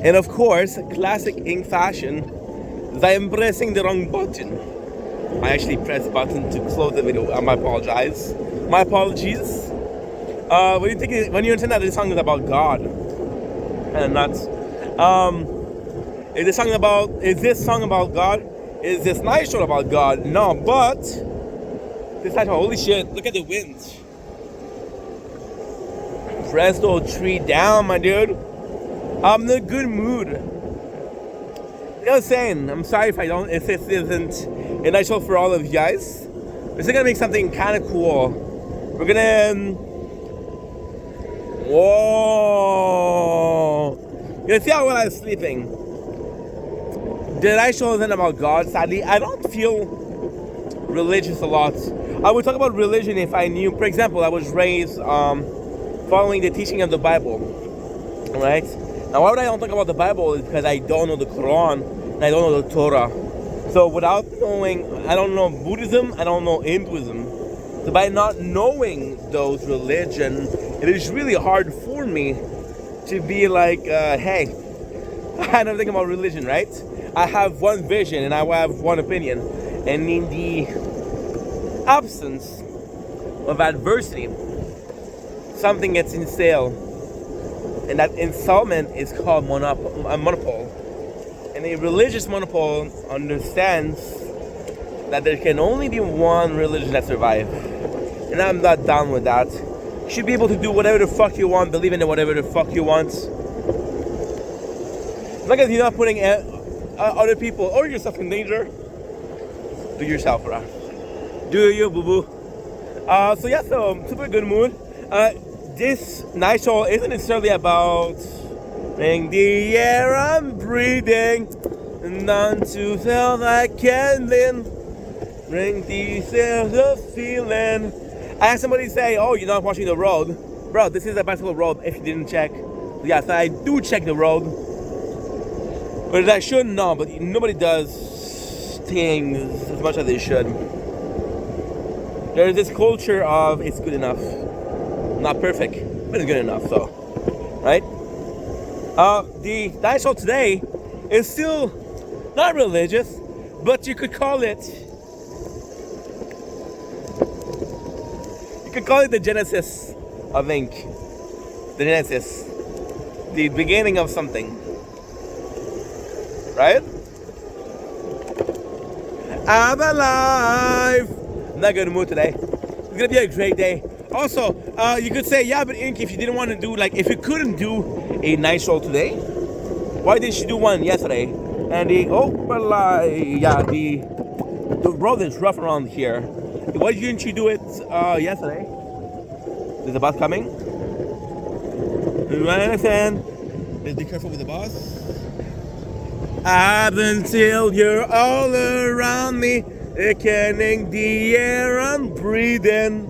And of course, classic ink fashion, is I am pressing the wrong button. I actually pressed button to close the video. I apologize. My apologies. What do you think? When you understand that this song is about God and nuts? Is this song about God? Is this night show about God? No, but this night show. Holy shit! Look at the wind. Press the tree down, my dude. I'm in a good mood. You know what I'm saying? I'm sorry if this isn't a night show for all of you guys. We're still gonna make something kind of cool. We're gonna whoa! You see how when I was sleeping, the night show isn't about God. Sadly, I don't feel religious a lot. I would talk about religion if I knew. For example, I was raised following the teaching of the Bible, right? Now, why would I don't talk about the Bible? Is because I don't know the Quran and I don't know the Torah. So without knowing, I don't know Buddhism, I don't know Hinduism. So by not knowing those religion, it is really hard for me to be like, hey, I don't think about religion, right? I have one vision and I have one opinion. And in the absence of adversity, something gets instilled. And that installment is called a monopole. And a religious monopole understands that there can only be one religion that survives. And I'm not down with that. You should be able to do whatever the fuck you want, believe in whatever the fuck you want. As long as you're not putting other people or yourself in danger, do yourself, right? Do you, boo-boo. So yeah, so super good mood. This night show isn't necessarily about ring the air I'm breathing, none to tell I can then ring the sails of feeling. I had somebody say, oh, you're not watching the road. Bro, this is a bicycle road if you didn't check. Yes, I do check the road. But I should know, but nobody does things as much as they should. There's this culture of it's good enough. Not perfect, but it's good enough, so, right? The night show today is still not religious, but you could call it the genesis of ink. The genesis. The beginning of something. Right? I'm alive! I'm not good in the mood today. It's gonna be a great day. Also, you could say, yeah, but Ink, if you didn't want to do, like, if you couldn't do a night show today, why didn't you do one yesterday? And the road is rough around here. Why didn't you do it yesterday? There's a bus coming. You understand? Just be careful with the bus. Up until you're all around me, canning the air I'm breathing.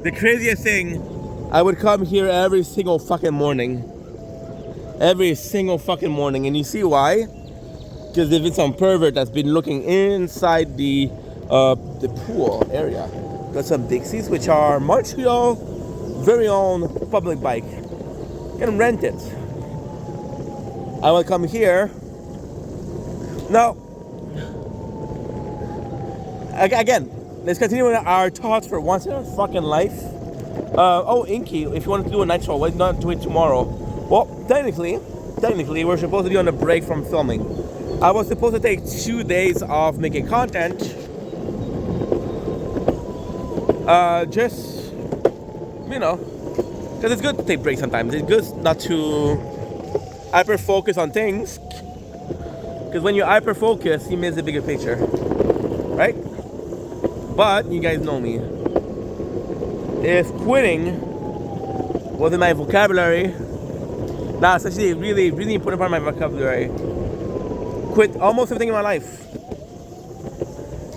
The craziest thing, I would come here every single fucking morning. Every single fucking morning. And you see why? Because there's been some pervert that's been looking inside the pool area. Got some Dixies, which are Montreal's very own public bike. You can rent it. I will come here. Now, again, let's continue with our thoughts for once in our fucking life. Inky, if you want to do a night show, why not do it tomorrow? Well, technically, we're supposed to be on a break from filming. I was supposed to take 2 days off making content. Just, you know, because it's good to take breaks sometimes. It's good not to hyper focus on things. Because when you hyper focus, you miss the bigger picture. Right? But you guys know me. If quitting was in my vocabulary, it's actually a really, really important part of my vocabulary. Quit almost everything in my life.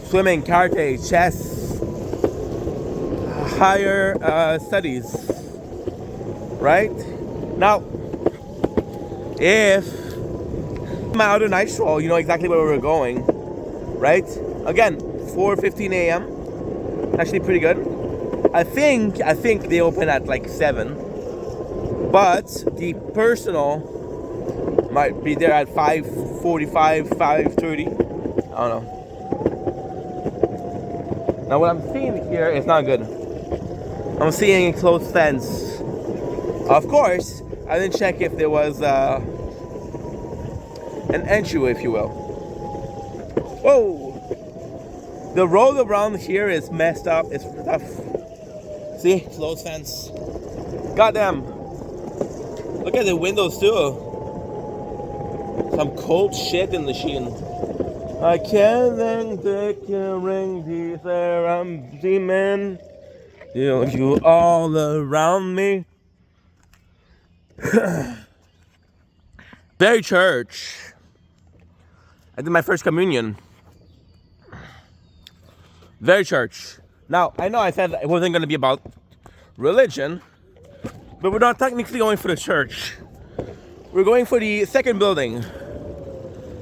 Swimming, karate, chess, higher studies. Right? Now, if I'm out of night show, you know exactly where we're going. Right? Again, 4:15 a.m. Actually pretty good. I think they open at like 7. But the personal Might be there at 5:45, 5:30. I don't know. Now what I'm seeing here is not good. I'm seeing a closed fence. Of course, I didn't check if there was an entryway, if you will. Whoa! The road around here is messed up. It's tough. See? Closed fence. Goddamn. Look at the windows too. Some cold shit in the sheen. I can't take a ring, these are I'm demon. You all around me. Very church. I did my first communion. Very church. Now, I know I said it wasn't going to be about religion, but we're not technically going for the church. We're going for the second building,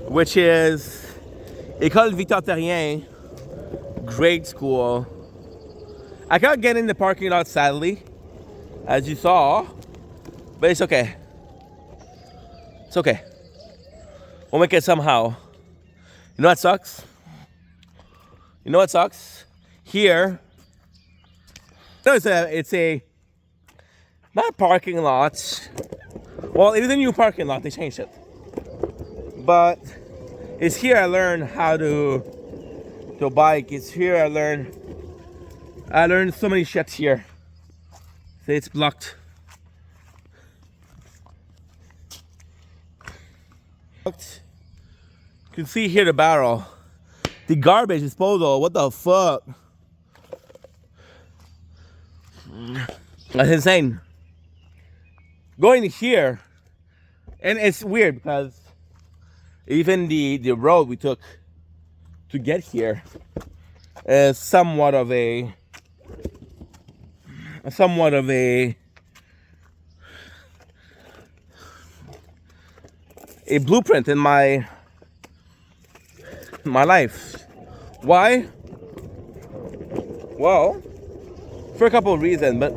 which is École Victor Terrien, grade school. I can't get in the parking lot, sadly, as you saw, but it's okay. It's okay. We'll make it somehow. You know what sucks? You know what sucks? Here, no, it's a not parking lot. Well, it is a new parking lot. They changed it, but it's here I learned how to bike. It's here I learned so many shit here. See, it's blocked. You can see here the barrel. The garbage disposal, what the fuck? That's insane. Going here, and it's weird because even the road we took to get here is somewhat of a blueprint in my life. Why? Well, for a couple of reasons, but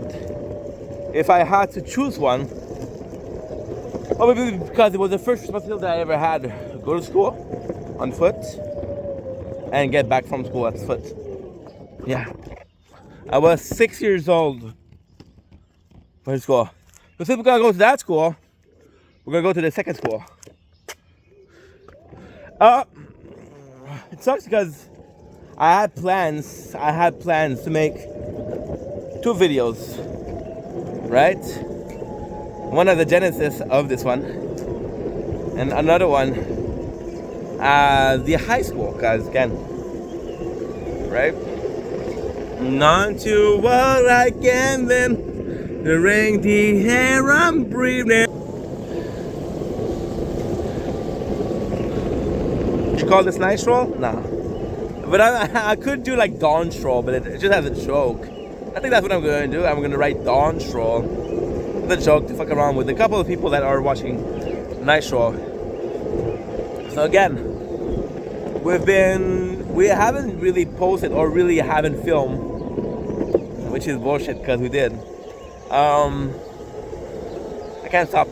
if I had to choose one, probably because it was the first responsibility I ever had. Go to school on foot and get back from school on foot. Yeah. I was 6 years old for school. So since we're gonna go to that school, we're gonna go to the second school. It sucks because I had plans to make 2 videos, right? One of the genesis of this one, and another one, the high school, because again, right? Not to what I can then, the ring, the air I'm breathing. You call this night stroll? Nah. But I could do like dawn stroll, but it just has a joke. I think that's what I'm going to do. I'm going to write dawn stroll. The joke to fuck around with a couple of people that are watching night stroll. So again, we haven't really posted or really haven't filmed, which is bullshit because we did. I can't stop.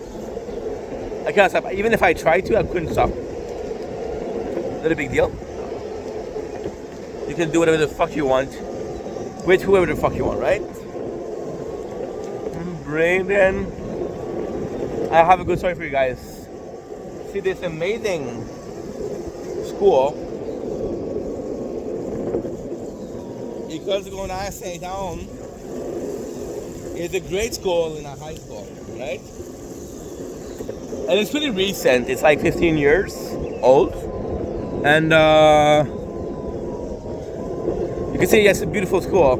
Even if I tried to, I couldn't stop. Not a big deal. You can do whatever the fuck you want with whoever the fuck you want, right? Brandon, I have a good story for you guys. See this amazing school. Because going to stay down is a grade school in a high school, right? And it's pretty recent. It's like 15 years old. And you can see it's a beautiful school.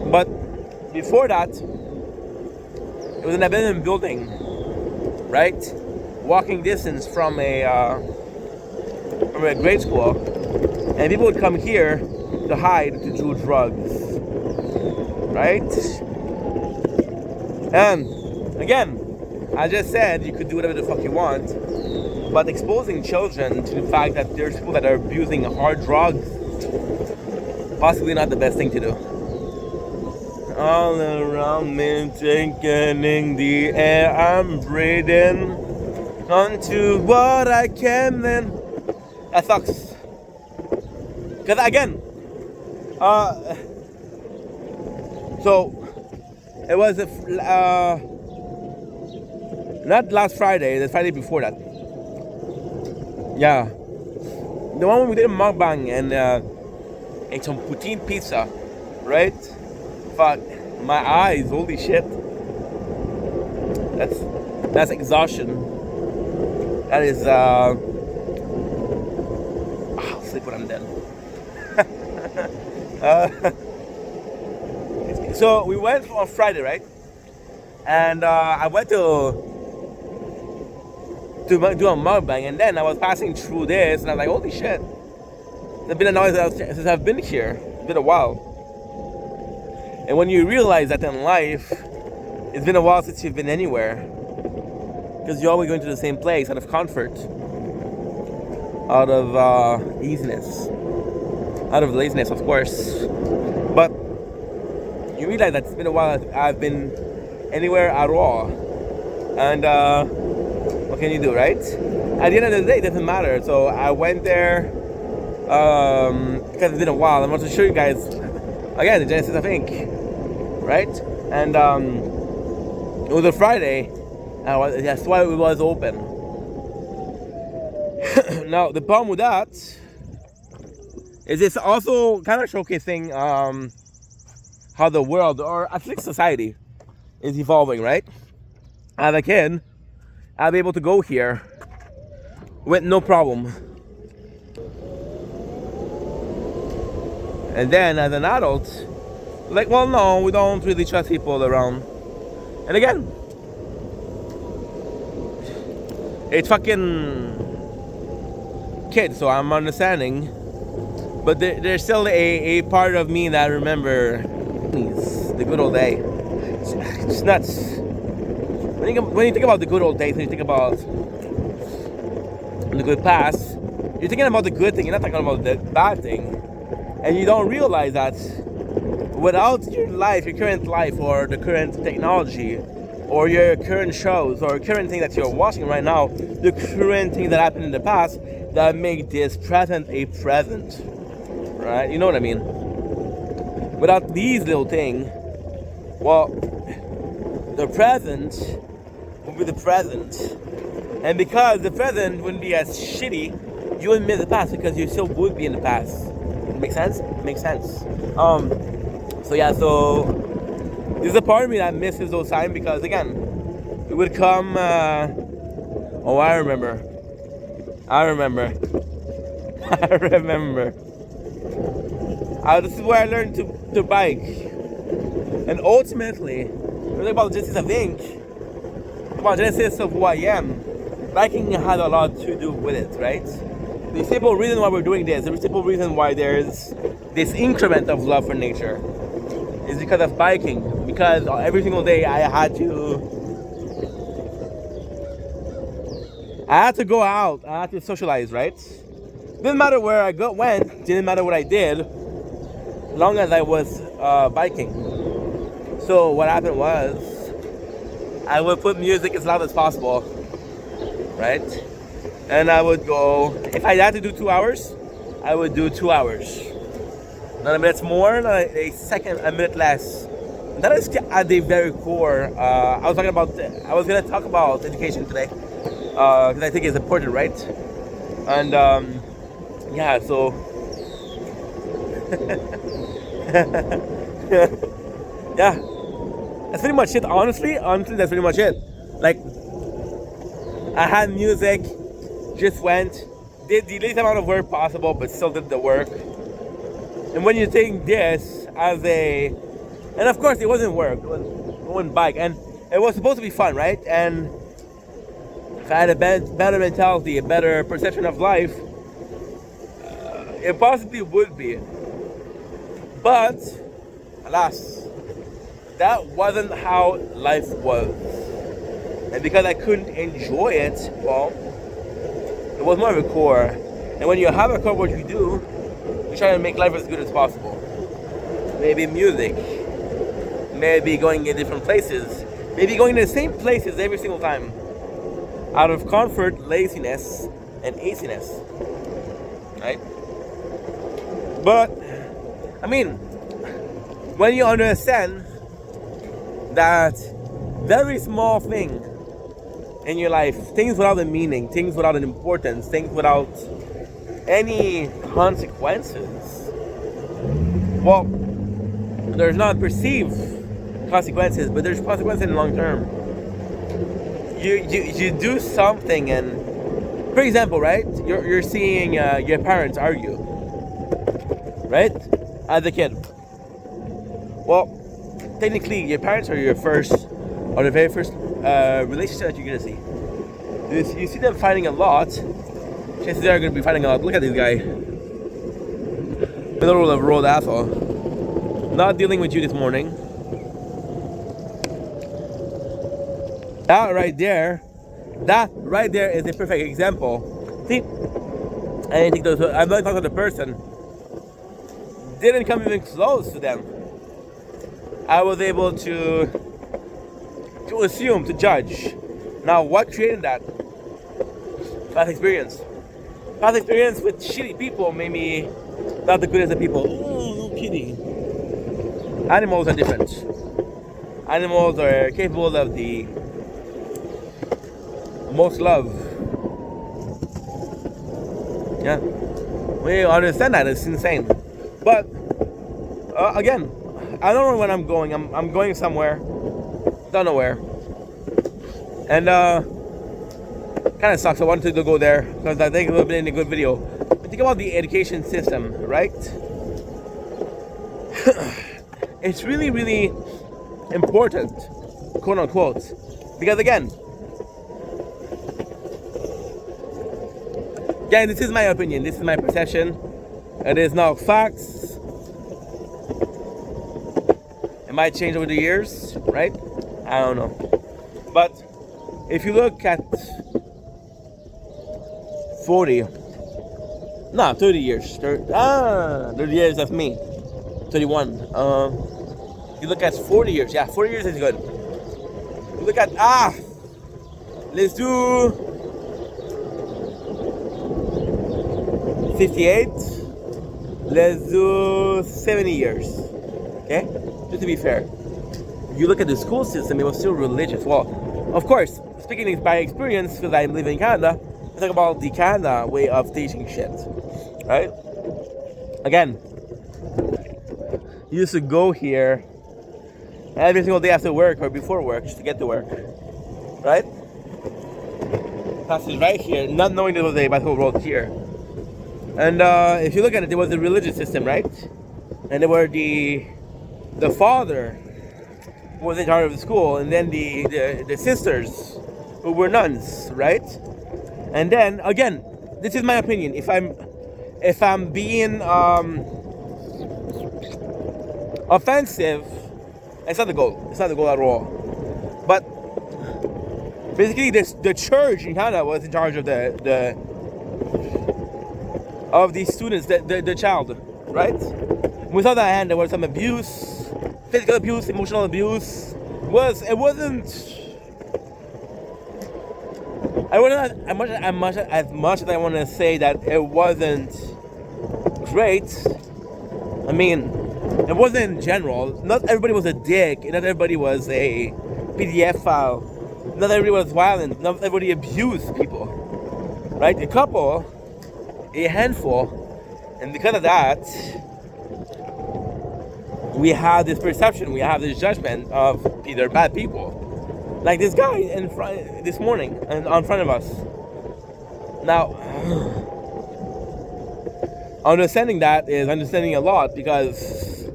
But before that, it was an abandoned building, right? Walking distance from a grade school. And people would come here to hide, to do drugs, right? And again, I just said you could do whatever the fuck you want, but exposing children to the fact that there's people that are abusing hard drugs, possibly not the best thing to do. All around me, taking in the air I'm breathing. onto what I can then. That sucks. Because again, so it was not last Friday, the Friday before that. Yeah. The one when we did a mukbang and ate some poutine pizza, right? Fuck, my eyes, holy shit. That's exhaustion. That is, I'll sleep when I'm dead. So we went on Friday, right? And I went to do a mukbang, and then I was passing through this, and I was like, holy shit. It's been a noise since I've been here. It's been a while. And when you realize that in life, it's been a while since you've been anywhere, because you're always going to the same place out of comfort, out of easiness, out of laziness, of course. But you realize that it's been a while I've been anywhere at all. And what can you do, right? At the end of the day, it doesn't matter. So I went there because it's been a while. I want to show you guys again the Genesis of Ink, right? And it was a Friday. That's why it was open. Now the problem with that is it's also kind of showcasing how the world, or at least society, is evolving, right? As a kid, I'll be able to go here with no problem. And then as an adult, like, well, no, we don't really trust people around. And again, it's fucking kids, so I'm understanding. But there's still a part of me that I remember the good old day. It's nuts. When you think about the good old days, when you think about the good past, you're thinking about the good thing, you're not thinking about the bad thing. And you don't realize that without your life, your current life, or the current technology, or your current shows, or current thing that you're watching right now, the current thing that happened in the past that make this present a present. Right? You know what I mean? Without these little things, well, the present will be the present. And because the present wouldn't be as shitty, you wouldn't miss the past because you still would be in the past. Make sense? Makes sense. So yeah, so there's a part of me that misses those times because again, it would come, oh, I remember. This is where I learned to bike. And ultimately, when I think about Genesis of Ink, about Genesis of who I am, biking had a lot to do with it, right? The simple reason why we're doing this, the simple reason why there's this increment of love for nature is because of biking. Because every single day I had to go out, I had to socialize, right? Didn't matter where I went, didn't matter what I did, as long as I was biking. So what happened was, I would put music as loud as possible, right? And I would go, if I had to do 2 hours, I would do 2 hours. Not a minute more, not a minute less. And that is at the very core. I was gonna talk about education today, because I think it's important, right? And yeah, so yeah, that's pretty much it. Honestly, that's pretty much it. Like, I had music, just went, did the least amount of work possible, but still did the work. And when you take this as and of course it wasn't work, it was one bike, and it was supposed to be fun, right? And if I had a better mentality, a better perception of life, it possibly would be. But alas, that wasn't how life was. And because I couldn't enjoy it, well, it was more of a core. And when you have a core, what you do, you try to make life as good as possible. Maybe music, maybe going in different places, maybe going to the same places every single time. out of comfort, laziness, and aciness, right? But I mean, when you understand that very small thing in your life, things without a meaning, things without an importance, things without any consequences, well, there's not perceived consequences, but there's consequences in the long term. You do something, and for example, right, you're seeing your parents argue, right, as a kid. Well, technically your parents are your first, or the very first relationship that you're gonna see. If you see them fighting a lot, chances they are gonna be fighting a lot. Look at this guy, middle of the road asshole, not dealing with you this morning. That right there is a perfect example. See, I didn't think those. I'm not talking to the person. Didn't come even close to them. I was able to assume, to judge. Now, what created that? Past experience. Past experience with shitty people made me not the good as the people. Oh, no kidding. Animals are different. Animals are capable of the most love. Yeah, we understand that. It's insane. But again, I don't know when I'm going. I'm going somewhere, don't know where, and kind of sucks. I wanted to go there because I think it would have been a good video. But think about the education system, right? It's really, really important, quote unquote, because again, this is my opinion. This is my perception. It is not facts. It might change over the years, right? I don't know. But if you look at 30 years. 30 years of me. 31. You look at 40 years. Yeah, 40 years is good. You look at, let's do 58. Let's do 70 years. Okay? Just to be fair. You look at the school system, it was still religious. Well, of course, speaking by experience, because I live in Canada, I talk about the Canada way of teaching shit. Right? Again, you used to go here every single day after work or before work just to get to work. Right? Class is right here, not knowing there was a bicycle road here. And if you look at it, there was a religious system, right? And there were the father who was in charge of the school, and then the sisters who were nuns, right? And then again, this is my opinion. If I'm being offensive, it's not the goal. It's not the goal at all. But basically, the church in Canada was in charge of the students, the child, right? Without that hand, there was some abuse, physical abuse, emotional abuse. It wasn't as much as I want to say that it wasn't great. I mean, it wasn't in general. Not everybody was a dick. Not everybody was a PDF file. Not everybody was violent. Not everybody abused people. Right? A couple, a handful, and because of that, we have this perception, we have this judgment of either bad people. Like this guy in front this morning and in front of us. Now, understanding that is understanding a lot, because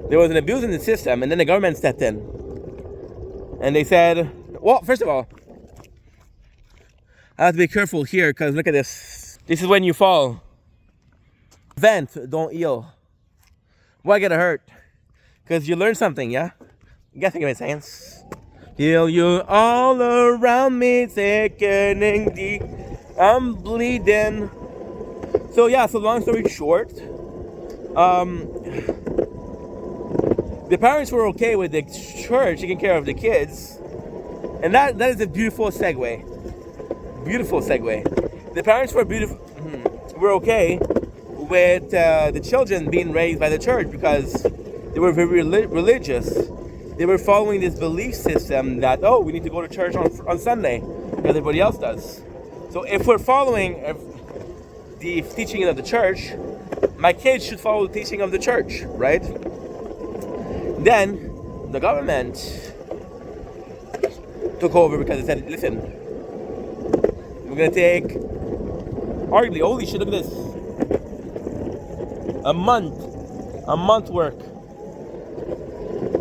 there was an abuse in the system, and then the government stepped in. And they said, well, first of all, I have to be careful here, because look at this. This is when you fall. Vent, don't heal. Why get hurt? Because you learn something, yeah? You guys think it makes sense? Feel you all around me, sickening deep. I'm bleeding. So yeah, so long story short, the parents were okay with the church taking care of the kids, and that is a beautiful segue. beautiful segue. The parents were were okay with the children being raised by the church because they were very religious. They were following this belief system that, oh, we need to go to church on Sunday, as everybody else does. So if we're following the teaching of the church, my kids should follow the teaching of the church, right? Then the government took over because they said, listen, we're going to take, arguably, holy shit, look at this, a month work,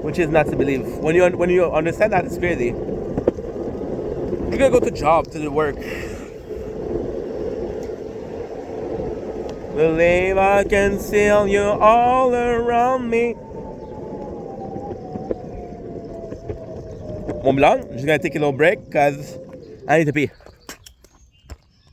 which is not to believe. When you understand that, it's crazy. You're going to go to job, to the work. Believe I can feel you all around me. Mom lang, I'm just gonna take a little break because I need to pee.